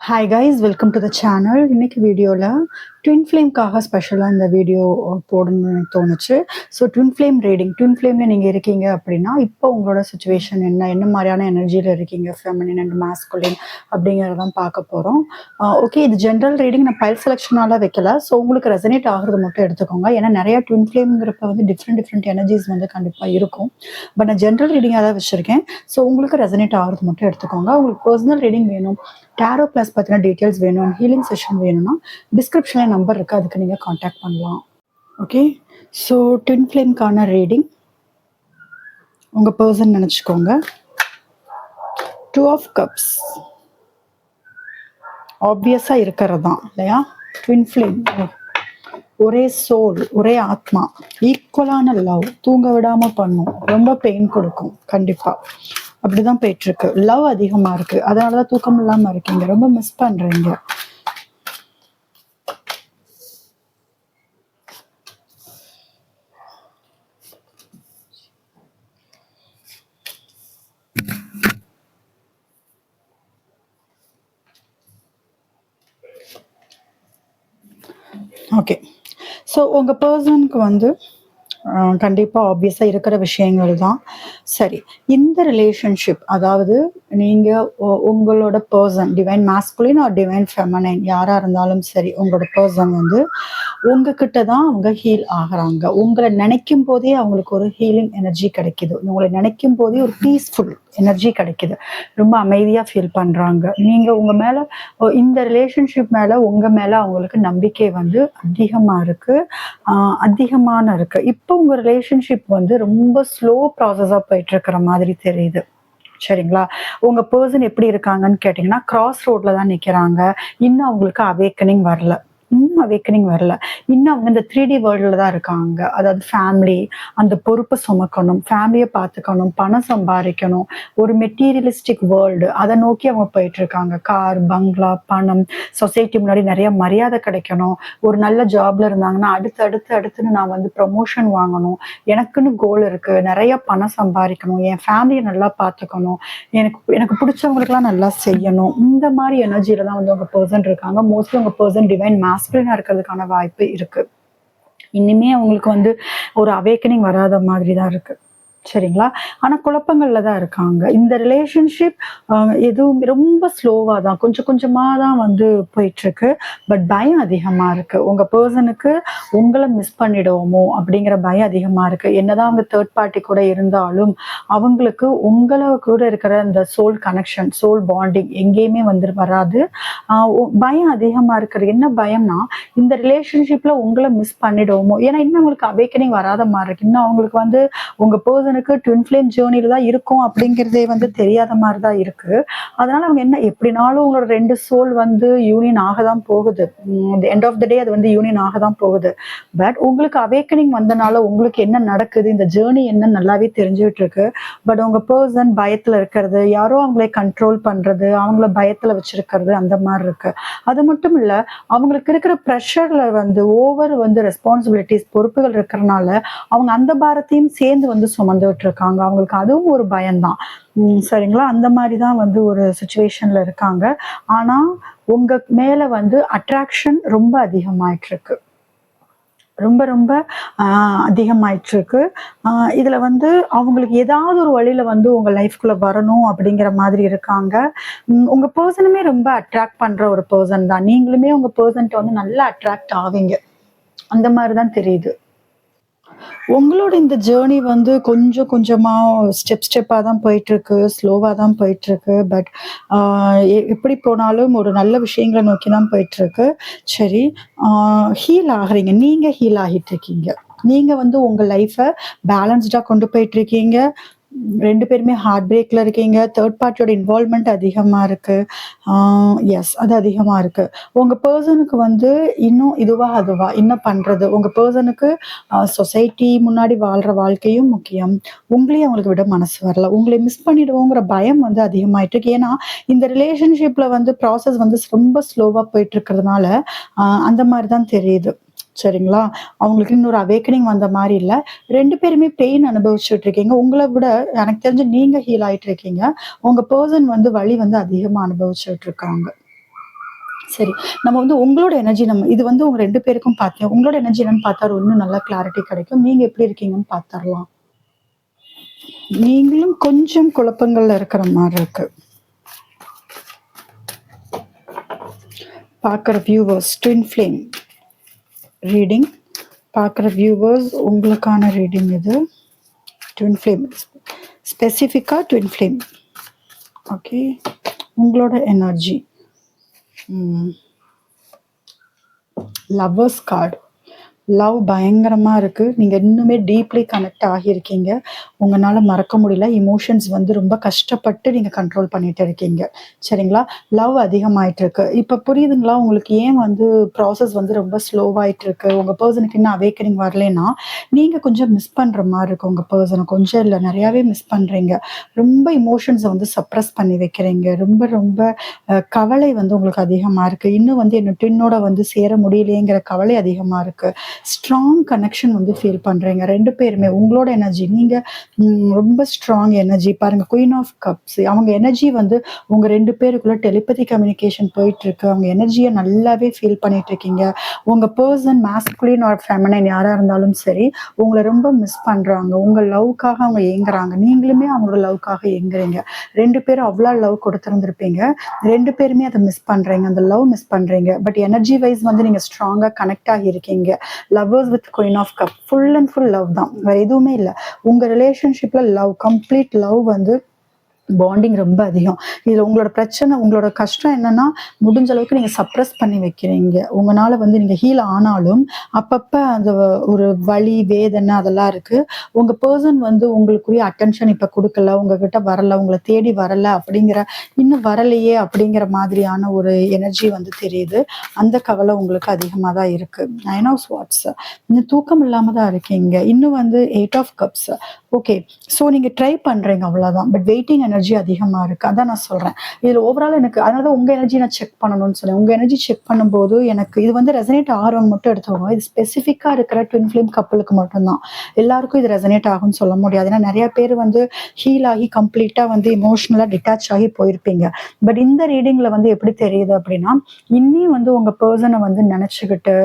Hi guys, welcome to the channel. இன்னைக்கு வீடியோவில் twin ஃப்ளேம்காக ஸ்பெஷலாக இந்த வீடியோ போடணும்னு எனக்கு தோணுச்சு. So twin flame reading, twin ஃப்ளேமில் நீங்கள் இருக்கீங்க அப்படின்னா இப்போ உங்களோட சுச்சுவேஷன் என்ன மாதிரியான எனர்ஜியில் இருக்கீங்க, ஃபெமினின் அண்ட் மாஸ்குலின் அப்படிங்கிறதான் பார்க்க போகிறோம். ஓகே, இது ஜென்ரல் ரீடிங், நான் பைல் செலெக்ஷனால வைக்கல. ஸோ உங்களுக்கு ரெசனேட் ஆகிறது மட்டும் எடுத்துக்கோங்க. ஏன்னா நிறையா ட்வின் ஃப்ளேம்ங்கிறப்ப வந்து டிஃப்ரெண்ட் எனர்ஜிஸ் வந்து கண்டிப்பாக இருக்கும். பட் நான் ஜென்ரல் ரீடிங்காக தான் வச்சுருக்கேன். ஸோ உங்களுக்கு ரெசனேட் ஆகிறது மட்டும் எடுத்துக்கோங்க. உங்களுக்கு பர்சனல் ரீடிங் வேணும், டேரோ கிளாஸ் பற்றின டீட்டெயில்ஸ் வேணும், ஹீலிங் செஷன் வேணும்னா டிஸ்கிரிப்ஷனில் நம்பர் இருக்குது, அதுக்கு நீங்கள் காண்டாக்ட் பண்ணலாம். ஓகே, ஸோ ட்வின் ஃப்ளேம்க்கான ரீடிங் உங்கள் பர்சன் நினச்சிக்கோங்க. 2 ஆஃப் கப்ஸ் ஆப்வியஸாக இருக்கிறது தான் இல்லையா? ட்வின் ஃப்ளேம், ஒரே சோல், ஒரே ஆத்மா, ஈக்குவலான லவ், தூங்க விடாமல் பண்ணும், ரொம்ப பெயின் கொடுக்கும் கண்டிப்பாக. அப்படிதான் போயிட்டு இருக்கு. லவ் அதிகமா இருக்கு, அதனாலதான் தூக்கம் இல்லாம இருக்கீங்க, ரொம்ப மிஸ் பண்றீங்க. ஓகே, ஸோ உங்க பர்சனுக்கு வந்து கண்டிப்பாக ஆப்வியஸாக இருக்கிற விஷயங்கள் தான். சரி, இந்த ரிலேஷன்ஷிப், அதாவது நீங்கள் உங்களோட person divine masculine or divine feminine யாராக இருந்தாலும் சரி, உங்களோட பர்சன் வந்து உங்ககிட்ட தான் அவங்க ஹீல் ஆகிறாங்க. உங்களை நினைக்கும் போதே அவங்களுக்கு ஒரு ஹீலிங் எனர்ஜி கிடைக்குது. உங்களை நினைக்கும் போதே ஒரு பீஸ்ஃபுல் எனர்ஜி கிடைக்குது. ரொம்ப அமைதியாக ஃபீல் பண்ணுறாங்க. நீங்கள் உங்கள் மேலே, இந்த ரிலேஷன்ஷிப் மேலே, உங்கள் மேலே அவங்களுக்கு நம்பிக்கை வந்து அதிகமாக இருக்குது, அதிகமான இருக்குது. இப்போ உங்கள் ரிலேஷன்ஷிப் வந்து ரொம்ப ஸ்லோ ப்ராசஸாக போயிட்டு இருக்கிற மாதிரி தெரியுது. சரிங்களா? உங்கள் பர்சன் எப்படி இருக்காங்கன்னு கேட்டிங்கன்னா, கிராஸ் ரோட்ல தான் நிற்கிறாங்க. இன்னும் அவங்களுக்கு அவேக்கனிங் வரல, இன்னும் அவங்க இந்த 3D வேர்ல்டில் தான் இருக்காங்க. அதாவது ஃபேமிலி, அந்த பொறுப்பை சுமக்கணும், ஃபேமிலியை பார்த்துக்கணும், பணம் சம்பாதிக்கணும், ஒரு மெட்டீரியலிஸ்டிக் வேர்ல்டு, அதை நோக்கி அவங்க போயிட்டு இருக்காங்க. கார், பங்களா, பணம், சொசைட்டி முன்னாடி நிறைய மரியாதை கிடைக்கணும், ஒரு நல்ல ஜாப்ல இருந்தாங்கன்னா அடுத்துன்னு நான் வந்து ப்ரொமோஷன் வாங்கணும், எனக்குன்னு கோல் இருக்கு, நிறைய பணம் சம்பாதிக்கணும், என் ஃபேமிலியை நல்லா பார்த்துக்கணும், எனக்கு பிடிச்சவங்களுக்குலாம் நல்லா செய்யணும். இந்த மாதிரி எனர்ஜியில தான் வந்து உங்க பர்சன் இருக்காங்க. மோஸ்ட்லி உங்க பர்சன் டிவைன் மாஸ்குலினா இருக்கிறதுக்கான வாய்ப்பு இருக்கு. இனிமே அவங்களுக்கு வந்து ஒரு அவேக்கனிங் வராத மாதிரி தான் இருக்கு. சரிங்களா? ஆனா குழப்பங்கள்ல தான் இருக்காங்க. இந்த ரிலேஷன்ஷிப் எதுவும் ரொம்ப ஸ்லோவா தான், கொஞ்சம் கொஞ்சமா தான் வந்து போயிட்டு இருக்கு. பட் பயம் அதிகமா இருக்கு. உங்க பர்சனுக்கு உங்களை மிஸ் பண்ணிடுவோமோ அப்படிங்கிற பயம் அதிகமா இருக்கு. என்னதான் அவங்க தேர்ட் பார்ட்டி கூட இருந்தாலும் அவங்களுக்கு உங்களை கூட இருக்கிற இந்த சோல் கனெக்ஷன், சோல் பாண்டிங் எங்கேயுமே வந்து வராது. பயம் அதிகமா இருக்கிறது. என்ன பயம்னா, இந்த ரிலேஷன்ஷிப்ல உங்களை மிஸ் பண்ணிடுவோமோ, ஏன்னா இன்னும் அவங்களுக்கு அவேக்கனிங் வராத மாதிரி இருக்கு. இன்னும் அவங்களுக்கு வந்து உங்க பர்சனுக்கு ட்வின் ஃப்ளேம் ஜேர்னில தான் இருக்கும் அப்படிங்கிறதே வந்து தெரியாத மாதிரி தான் இருக்கு. அதனால அவங்க என்ன, எப்படினாலும் உங்களோட 2 சோல் வந்து யூனியன் ஆக தான் போகுது. எண்ட் ஆஃப் த டே அது வந்து யூனியன் ஆக தான் போகுது. பட் உங்களுக்கு அவேக்கனிங் வந்தனால உங்களுக்கு என்ன நடக்குது, இந்த ஜேர்னி என்ன நல்லாவே தெரிஞ்சுட்டு இருக்கு. பட் உங்க பர்சன் பயத்துல இருக்கிறது, யாரோ அவங்களை கண்ட்ரோல் பண்றது, அவங்கள பயத்துல வச்சிருக்கிறது, அந்த மாதிரி இருக்கு. அது மட்டும் இல்ல, அவங்களுக்கு இருக்கிற ப்ரெஷர்ல வந்து ஓவர் வந்து ரெஸ்பான்சிபிலிட்டிஸ், பொறுப்புகள் இருக்கிறனால அவங்க அந்த பாரத்தையும் சேர்ந்து வந்து சுமந்துட்டு இருக்காங்க. அவங்களுக்கு அதுவும் ஒரு பயம்தான். சரிங்களா? அந்த மாதிரிதான் வந்து ஒரு சுச்சுவேஷன்ல இருக்காங்க. ஆனா உங்க மேல வந்து அட்ராக்ஷன் ரொம்ப அதிகமாயிட்டு இருக்கு, ரொம்ப அதிகமாயிட்டு இருக்கு. இதுல வந்து அவங்களுக்கு ஏதாவது ஒரு வழியில வந்து உங்க லைஃப்குள்ள வரணும் அப்படிங்கிற மாதிரி இருக்காங்க. உங்க பர்சனுமே ரொம்ப அட்ராக்ட் பண்ற ஒரு பர்சன் தான். நீங்களுமே உங்க பர்சன்ட்ட வந்து நல்லா அட்ராக்ட் ஆவீங்க, அந்த மாதிரிதான் தெரியுது. உங்களோட இந்த ஜேர்னி வந்து கொஞ்சம் கொஞ்சமா ஸ்டெப்பா தான் போயிட்டு இருக்கு, ஸ்லோவா தான் போயிட்டு இருக்கு. பட் எப்படி போனாலும் ஒரு நல்ல விஷயங்களை நோக்கி தான் போயிட்டு இருக்கு. சரி, ஹீல் ஆகுறீங்க, நீங்க ஹீல் ஆகிட்டு இருக்கீங்க. நீங்க வந்து உங்க லைஃபை பேலன்ஸ்டா கொண்டு போயிட்டு இருக்கீங்க. 2 பேருமே ஹார்ட் பிரேக்ல இருக்கீங்க. தேர்ட் பார்ட்டியோட இன்வால்வ்மெண்ட் அதிகமா இருக்கு. எஸ், அது அதிகமா இருக்கு. உங்க பர்சனுக்கு வந்து இன்னும் இதுவா அதுவா என்ன பண்றது? உங்க பர்சனுக்கு சொசைட்டி முன்னாடி வாழ்ற வாழ்க்கையும் முக்கியம். உங்களையும் அவங்களுக்கு விட மனசு வரல. உங்களை மிஸ் பண்ணிடுவோங்கிற பயம் வந்து அதிகமாயிட்டு இருக்கு. ஏன்னா இந்த ரிலேஷன்ஷிப்ல வந்து ப்ராசஸ் வந்து ரொம்ப ஸ்லோவா போயிட்டு இருக்கிறதுனால அந்த மாதிரி தான் தெரியுது. சரிங்களா? அவங்களுக்கு இன்னொரு அவேக்கனிங் வந்த மாதிரி இல்ல. 2 பேருமே பெயின் அனுபவிச்சுட்டு இருக்கீங்க. உங்கள விட எனக்கு தெரிஞ்சு நீங்க ஹீல் ஆயிட்டு இருக்கீங்க. உங்க பெர்சன் வந்து வலி வந்து அதிகமா அனுபவிச்சுட்டு இருக்காங்க. சரி. நம்ம வந்து உங்களோட எனர்ஜி இது வந்து உங்க 2 பேருக்கும் பார்த்தேன். உங்களோட எனர்ஜி என்னன்னு பார்த்தா இன்னும் நல்லா கிளாரிட்டி கிடைக்கும். நீங்க எப்படி இருக்கீங்கன்னு பார்த்தரலாம். நீங்களும் கொஞ்சம் குழப்பங்கள்ல இருக்கிற மாரி இருக்கு. பார்க்குற வியூவர்ஸ் ட்வின் ஃப்ளேம் ரீடிங். பார்க்குற வியூவர்ஸ் உங்களுக்கான ரீடிங் இது. ட்வின் ஃப்ளேம் ஸ்பெசிஃபிக்கா ட்வின் ஃப்ளேம். ஓகே. உங்களோட எனர்ஜி. Lovers card. லவ் பயங்கரமா இருக்கு. நீங்க இன்னுமே டீப்லி கனெக்ட் ஆகியிருக்கீங்க. உங்களால மறக்க முடியல. இமோஷன்ஸ் வந்து ரொம்ப கஷ்டப்பட்டு நீங்க கண்ட்ரோல் பண்ணிட்டு இருக்கீங்க. சரிங்களா? லவ் அதிகமாயிட்டு இருக்கு. இப்ப புரியுதுங்களா உங்களுக்கு ஏன் வந்து ப்ராசஸ் வந்து ரொம்ப ஸ்லோவாயிட்டு இருக்கு? உங்க பெர்சனுக்கு இன்னும் அவேக்கனிங் வரலைன்னா, நீங்க கொஞ்சம் மிஸ் பண்ற மாரி இருக்கு உங்க பெர்சன. கொஞ்சம் இல்ல நெறையாவே மிஸ் பண்றீங்க. ரொம்ப இமோஷன்ஸ வந்து சப்ரஸ் பண்ணி வைக்கிறீங்க. ரொம்ப ரொம்ப கவலை வந்து உங்களுக்கு அதிகமா இருக்கு. இன்னும் வந்து என்ன ட்வின்னோட வந்து சேர முடியலையேங்கிற கவலை அதிகமா இருக்கு. ஸ்ட்ராங் கனெக்ஷன் வந்து ஃபீல் பண்றீங்க 2 பேருமே. உங்களோட எனர்ஜி நீங்க ரொம்ப ஸ்ட்ராங் எனர்ஜி பாருங்க. குயின் ஆஃப் கப்ஸ் அவங்க எனர்ஜி வந்து உங்க 2 பேருக்குள்ள டெலிபதி கம்யூனிகேஷன் போயிட்டு இருக்கு. அவங்க எனர்ஜியை நல்லாவே ஃபீல் பண்ணிட்டு இருக்கீங்க. உங்க பர்சன் மாஸ்குலின் ஆர் ஃபெமினைன் யாரா இருந்தாலும் சரி உங்களை ரொம்ப மிஸ் பண்றாங்க. உங்க லவ்க்காக அவங்க ஏங்குறாங்க. நீங்களுமே அவங்களோட லவ்க்காக ஏங்குறீங்க. 2 பேரும் அவ்வளோ லவ் கொடுத்துருந்துருப்பீங்க. 2 பேருமே அதை மிஸ் பண்றீங்க. அந்த லவ் மிஸ் பண்றீங்க. பட் எனர்ஜி வைஸ் வந்து நீங்க ஸ்ட்ராங்கா கனெக்ட் ஆகியிருக்கீங்க. Lovers with queen of cup full and full love தான். வேற எதுவுமே இல்லை. உங்க ரிலேஷன்ஷிப்ல லவ் கம்ப்ளீட் லவ் வந்து பாண்டிங் ரொம்ப அதிகம். இதுல உங்களோட பிரச்சனை உங்களோட கஷ்டம் என்னன்னா முடிஞ்ச அளவுக்கு நீங்க சப்ரஸ் பண்ணி வைக்கிறீங்க. உங்களால வந்து நீங்க ஹீல் ஆனாலும் அப்பப்ப அந்த ஒரு வலி வேதனை அதெல்லாம் இருக்கு. உங்க பர்சன் வந்து உங்களுக்குரிய அட்டென்ஷன் இப்ப கொடுக்கல, உங்ககிட்ட வரல, உங்களை தேடி வரல அப்படிங்கிற இன்னும் வரலையே அப்படிங்கிற மாதிரியான ஒரு எனர்ஜி வந்து தெரியுது. அந்த கவலை உங்களுக்கு அதிகமா தான் இருக்கு. 9 ஆஃப் ஸ்வார்ட்ஸ் இன்னும் தூக்கம் இல்லாம தான் இருக்கீங்க. இன்னும் வந்து 8 ஆஃப் கப்ஸ். ஓகே. ஸோ நீங்க ட்ரை பண்றீங்க அவ்வளவுதான். பட் வெயிட்டிங் எனர்ஜி அதிகமா இருக்கு. அதான் நான் சொல்றேன். இதுல ஓவரால் எனக்கு அதனால உங்க எனர்ஜி நான் செக் பண்ணணும்னு சொன்னேன். உங்க எனர்ஜி செக் பண்ணும்போது எனக்கு இது வந்து ரெசனேட் ஆகிறவங்க மட்டும் எடுத்துக்கோங்க. இது ஸ்பெசிஃபிக்கா இருக்கிற ட்வின் ஃபிலிம் கப்பலுக்கு மட்டும்தான். எல்லாருக்கும் இது ரெசனேட் ஆகும்னு சொல்ல முடியாது. ஏன்னா நிறைய பேர் வந்து ஹீல் ஆகி கம்ப்ளீட்டா வந்து இமோஷனலா டிட்டாச் ஆகி போயிருப்பீங்க. பட் இந்த ரீடிங்ல வந்து எப்படி தெரியுது அப்படின்னா இன்னும் வந்து உங்க பர்சனை வந்து நினைச்சுக்கிட்டு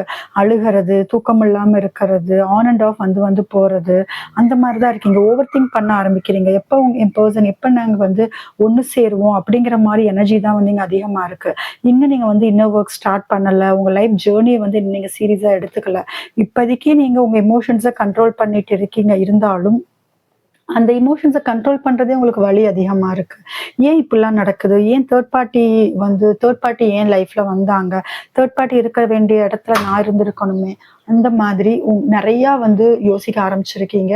அழுகிறது, தூக்கம் இல்லாம இருக்கிறது, ஆன் அண்ட் ஆஃப் வந்து வந்து போறது, அந்த மாதிரிதான் இருக்கீங்க. ஓவர் திங்க் பண்ண ஆரம்பிக்கிறீங்க. எப்போ என் பர்சன் எப்போ நாங்க வந்து ஒன்று சேருவோம் அப்படிங்கிற மாதிரி எனர்ஜி தான் வந்து இங்க அதிகமா இருக்கு. இன்னும் நீங்க வந்து இன்னர் ஒர்க் ஸ்டார்ட் பண்ணல. உங்க லைஃப் ஜேர்னியை வந்து நீங்க சீரியஸா எடுத்துக்கல. இப்போதைக்கு நீங்க உங்க எமோஷன்ஸை கண்ட்ரோல் பண்ணிட்டு இருக்கீங்க. இருந்தாலும் அந்த இமோஷன்ஸை கண்ட்ரோல் பண்றதே உங்களுக்கு வலி அதிகமா இருக்கு. ஏன் இப்படிலாம் நடக்குது? ஏன் தேர்ட் பார்ட்டி ஏன் லைஃப்ல வந்தாங்க? தேர்ட் பார்ட்டி இருக்க வேண்டிய இடத்துல நான் இருந்திருக்கணுமே. அந்த மாதிரி நிறைய வந்து யோசிக்க ஆரம்பிச்சிருக்கீங்க.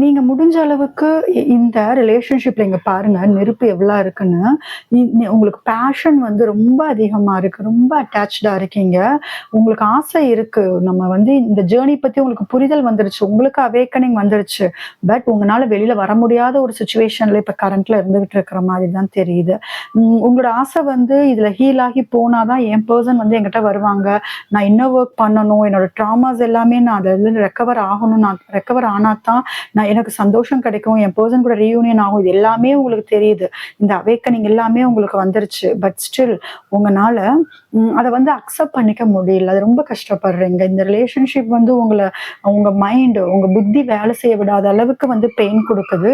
நீங்க முடிஞ்ச அளவுக்கு இந்த ரிலேஷன்ஷிப்ல இங்க பாருங்க நெருப்பு எவ்வளவு இருக்குன்னு. உங்களுக்கு பேஷன் வந்து ரொம்ப அதிகமா இருக்கு. ரொம்ப அட்டாச்சா இருக்கீங்க. உங்களுக்கு ஆசை இருக்கு. நம்ம வந்து இந்த ஜேர்னி பத்தி உங்களுக்கு புரிதல் வந்துருச்சு. உங்களுக்கு அவேக்கனிங் வந்துருச்சு. பட் உங்களால வெளியில வர முடியாத ஒரு சுச்சுவேஷன்ல இப்ப கரண்ட்ல இருந்துகிட்டு இருக்கிற மாதிரி தான் தெரியுது. உங்களோட ஆசை வந்து இதுல ஹீல் ஆகி போனாதான் என் பர்சன் வந்து என்கிட்ட வருவாங்க. நான் இன்னர் ஒர்க் பண்ணணும். என்னோட ட்ராமாஸ் எல்லாமே நான் அதுல இருந்து ரெக்கவர் ஆகணும். நான் ரெக்கவர் ஆனாதான் எனக்கு சந்தோஷம் கிடைக்கும். என் பர்சன் கூட ரீயூனியன் ஆகும். இது எல்லாமே உங்களுக்கு தெரியுது. இந்த அவேக்கனிங் எல்லாமே உங்களுக்கு வந்துருச்சு. பட் ஸ்டில் உங்களால அதை வந்து அக்செப்ட் பண்ணிக்க முடியல. அது ரொம்ப கஷ்டப்படுறீங்க. இந்த ரிலேஷன்ஷிப் வந்து உங்க மைண்ட் உங்க புத்தி வேலை செய்ய விடாத அளவுக்கு வந்து பெயின் கொடுக்குது.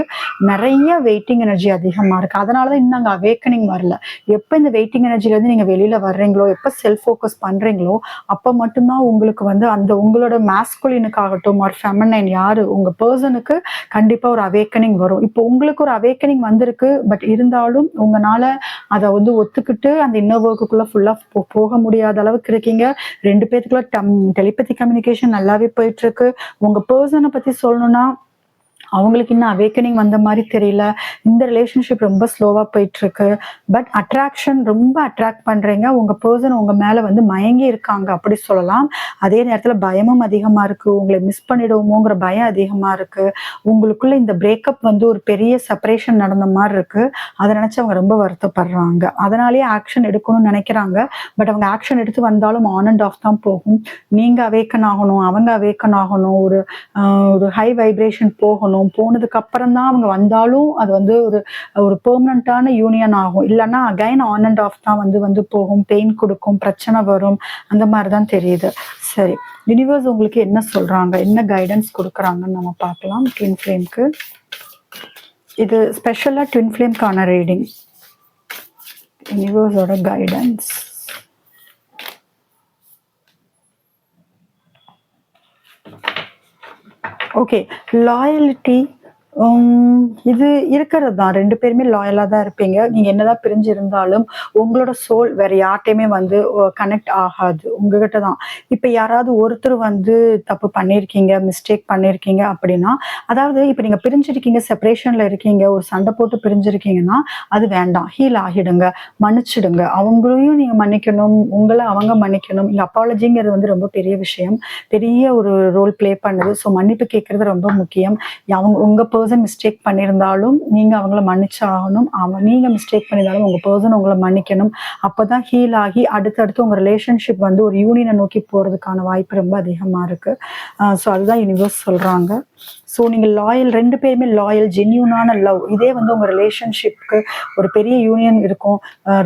நிறைய வெயிட்டிங் எனர்ஜி அதிகமா இருக்கு. அதனாலதான் இன்னும் அங்க அவேக்கனிங் வரல. எப்ப இந்த வெயிட்டிங் எனர்ஜில இருந்து நீங்க வெளியில வர்றீங்களோ, எப்ப செல்ஃப் ஃபோக்கஸ் பண்றீங்களோ அப்ப மட்டும்தான் உங்களுக்கு வந்து அந்த உங்களோட மாஸ்குலினுக்காகட்டும் ஆர் ஃபெமினைன் யாரு உங்க பர்சனுக்கு கண்டிப்பா ஒரு அவேக்கனிங் வரும். இப்போ உங்களுக்கு ஒரு அவேக்கனிங் வந்திருக்கு. பட் இருந்தாலும் உங்களால அதை வந்து ஒத்துக்கிட்டு அந்த இன்னர் ஒர்க்குள்ள ஃபுல்லா போக முடியாத அளவுக்கு இருக்கீங்க. 2 பேத்துக்குள்ள டெலிபதி கம்யூனிகேஷன் நல்லாவே போயிட்டு இருக்கு. உங்க பர்சனை பத்தி சொல்லணும்னா அவங்களுக்கு இன்னும் அவேக்கனிங் வந்த மாதிரி தெரியல. இந்த ரிலேஷன்ஷிப் ரொம்ப ஸ்லோவா போயிட்டு இருக்கு. பட் அட்ராக்ஷன் ரொம்ப அட்ராக்ட் பண்றீங்க. உங்க பர்சன் உங்க மேல வந்து மயங்கி இருக்காங்க அப்படி சொல்லலாம். அதே நேரத்துல பயமும் அதிகமா இருக்கு. உங்களை மிஸ் பண்ணிடுவோமோங்கிற பயம் அதிகமா இருக்கு. உங்களுக்குள்ள இந்த பிரேக்கப் வந்து ஒரு பெரிய செப்பரேஷன் நடந்த மாதிரி இருக்கு. அதை நினைச்சு அவங்க ரொம்ப வருத்தப்படுறாங்க. அதனாலேயே ஆக்ஷன் எடுக்கணும்னு நினைக்கிறாங்க. பட் அவங்க ஆக்ஷன் எடுத்து வந்தாலும் ஆன் அண்ட் ஆஃப் தான் போகும். நீங்க அவேக்கன் ஆகணும், அவங்க அவேக்கன் ஆகணும், ஒரு ஹை வைப்ரேஷன் போகணும். போகணும். போனதுக்கு அப்புறம் தான் அவங்க வந்தாலும் அது வந்து ஒரு ஒரு பெர்மனன்ட்டான யூனியன் ஆகும். இல்லன்னா அகைன் ஆன் அண்ட் ஆஃப் தான் வந்து போகும். பெயின் குடுக்கும், பிரச்சனை வரும். அந்த மாரி தான் தெரியுது. சரி. யுனிவர்ஸ் உங்களுக்கு என்ன சொல்றாங்க? என்ன கைடன்ஸ் குடுக்குறாங்கன்னு நம்ம பார்க்கலாம். ட்வின் ஃப்ளேம்க்கு. இது ஸ்பெஷலா ட்வின் ஃப்ளேம்க்கான ரீடிங். யுனிவர்ஸோட கைடன்ஸ். ஓகே. லாயல்ட்டி இது இருக்கிறது தான். 2 பேருமே லாயலா தான் இருப்பீங்க. நீங்க என்னதான் பிரிஞ்சு இருந்தாலும், உங்களோட சோல் வேற யார்ட்டயுமே வந்து கனெக்ட் ஆகாது. உங்ககிட்ட தான். இப்ப யாராவது ஒருத்தர் வந்து தப்பு பண்ணியிருக்கீங்க, மிஸ்டேக் பண்ணியிருக்கீங்க அப்படின்னா, அதாவது இப்ப நீங்க பிரிஞ்சிருக்கீங்க, செப்பரேஷன்ல இருக்கீங்க, ஒரு சண்டை போட்டு பிரிஞ்சிருக்கீங்கன்னா, அது வேண்டாம். ஹீல் ஆகிடுங்க. மன்னிச்சிடுங்க. அவங்களையும் நீங்க மன்னிக்கணும். உங்கள அவங்க மன்னிக்கணும். இங்க அப்பாலஜிங்கிறது வந்து ரொம்ப பெரிய விஷயம். பெரிய ஒரு ரோல் ப்ளே பண்ணுது. ஸோ மன்னிப்பு கேட்கறது ரொம்ப முக்கியம். உங்க பர்சன் மிஸ்டேக் பண்ணியிருந்தாலும் நீங்க அவங்கள மன்னிச்சாகணும். நீங்க மிஸ்டேக் பண்ணியிருந்தாலும் உங்க பர்சன் உங்களை மன்னிக்கணும். அப்பதான் ஹீல் ஆகி அடுத்தடுத்து உங்க ரிலேஷன்ஷிப் வந்து ஒரு யூனியனை நோக்கி போறதுக்கான வாய்ப்பு ரொம்ப அதிகமா இருக்கு. ஸோ அதுதான் யூனிவர்ஸ் சொல்றாங்க. ஸோ நீங்க லாயல், 2 பேருமே லாயல், ஜென்யூனான லவ். இதே வந்து உங்க ரிலேஷன்ஷிப்க்கு ஒரு பெரிய யூனியன் இருக்கும்.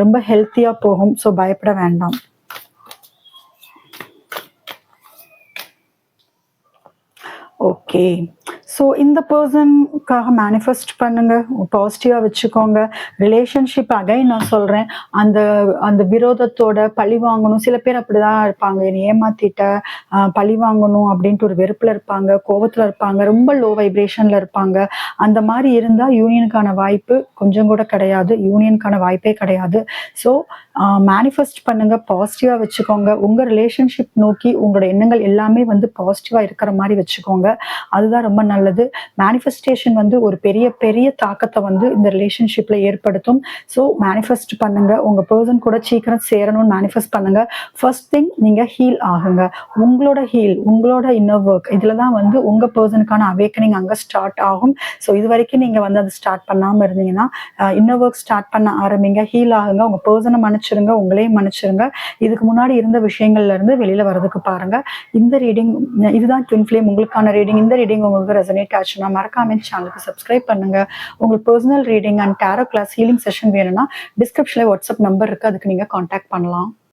ரொம்ப ஹெல்த்தியா போகும். ஸோ பயப்பட வேண்டாம். ஓகே. ஸோ இந்த பர்சனுக்காக மேனிஃபெஸ்ட் பண்ணுங்க. பாசிட்டிவா வச்சுக்கோங்க. ரிலேஷன்ஷிப் அகைன் நான் சொல்றேன், அந்த அந்த விரோதத்தோட பழி வாங்கணும். சில பேர் அப்படிதான் இருப்பாங்க. என்னை ஏமாத்திட்ட, பழி வாங்கணும் அப்படின்ட்டு ஒரு வெறுப்புல இருப்பாங்க, கோபத்துல இருப்பாங்க, ரொம்ப லோ வைப்ரேஷன்ல இருப்பாங்க. அந்த மாதிரி இருந்தா யூனியனுக்கான வாய்ப்பு கொஞ்சம் கூட கிடையாது. யூனியனுக்கான வாய்ப்பே கிடையாது. ஸோ மேனிஃபெஸ்ட் பண்ணுங்க, பாசிட்டிவா வச்சுக்கோங்க. உங்க ரிலேஷன்ஷிப் நோக்கி உங்களோட எண்ணங்கள் எல்லாமே வந்து பாசிட்டிவா இருக்கிற மாதிரி வச்சுக்கோங்க. அதுதான் ரொம்ப நல்லது. மேனிஃபெஸ்டேஷன் வந்து ஒரு பெரிய பெரிய தாக்கத்தை வந்து இந்த ரிலேஷன்ஷிப்ல ஏற்படுத்தும். ஸோ மேனிஃபெஸ்ட் பண்ணுங்க. உங்க பர்சன் கூட சீக்கிரம் சேரணும்னு மேனிஃபெஸ்ட் பண்ணுங்க. ஃபர்ஸ்ட் திங், நீங்க ஹீல் ஆகுங்க. உங்களோட ஹீல், உங்களோட இன்னர் ஒர்க், இதுல தான் வந்து உங்க பர்சனுக்கான அவேக்கனிங் அங்க ஸ்டார்ட் ஆகும். ஸோ இது வரைக்கும் நீங்க வந்து அதை ஸ்டார்ட் பண்ணாம இருந்தீங்கன்னா இன்னர் ஒர்க் ஸ்டார்ட் பண்ண ஆரம்பிங்க. ஹீல் ஆகுங்க. உங்க பர்சனை மன்னிச்சிருங்க, உங்களையும் மன்னிச்சிருங்க. இதுக்கு முன்னாடி இருந்த விஷயங்கள்ல இருந்து வெளியில வர்றதுக்கு பாருங்க. இந்த ரீடிங், இதுதான் ட்வின் ஃப்ளேம் உங்களுக்கான ரீடிங். இந்த ரீடிங் உங்களுக்கு ரெசனேட் ஆச்சுன்னா மறக்காம சேனலுக்கு சப்ஸ்கிரைப் பண்ணுங்க. உங்களுக்கு personal reading and tarot class healing session வேணும்னா டிஸ்கிரிப்ஷன்ல வாட்ஸ்அப் நம்பர் இருக்கு. அதுக்கு நீங்க கான்டாக்ட் பண்ணலாம்.